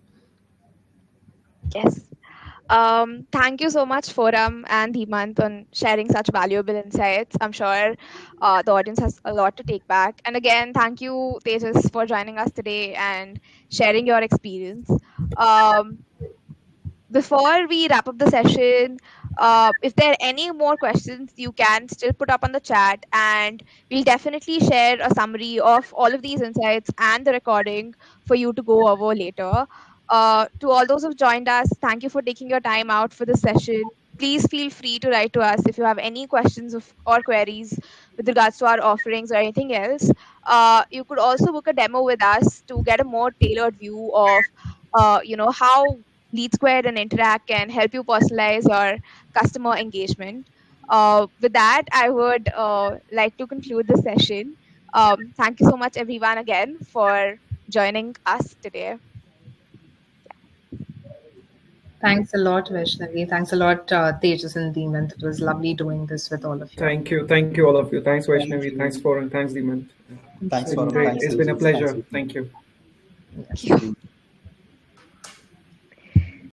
Yes. Thank you so much, Forum and Hemant, on sharing such valuable insights. I'm sure the audience has a lot to take back. And again, thank you, Tejas, for joining us today and sharing your experience. Um, Before we wrap up the session, if there are any more questions, you can still put up on the chat, and we'll definitely share a summary of all of these insights and the recording for you to go over later. To all those who've joined us, thank you for taking your time out for this session. Please feel free to write to us if you have any questions or queries with regards to our offerings or anything else. You could also book a demo with us to get a more tailored view of how Lead Square and Interact can help you personalize your customer engagement. With that, I would like to conclude the session. Thank you so much, everyone, again for joining us today.
Thanks a lot, Vaishnavi. Thanks a lot, Tejas and Demant. It was lovely doing this with all of you.
Thank you, all of you. Thanks,
Thank
Vaishnavi. Thanks,
you.
Forum. Thanks, Demant.
Thank
Thanks,
you.
Forum.
Thank you
Thanks,
so
It's been a
Tejas. Thanks,
pleasure.
Vicky.
Thank you.
Yes.
much.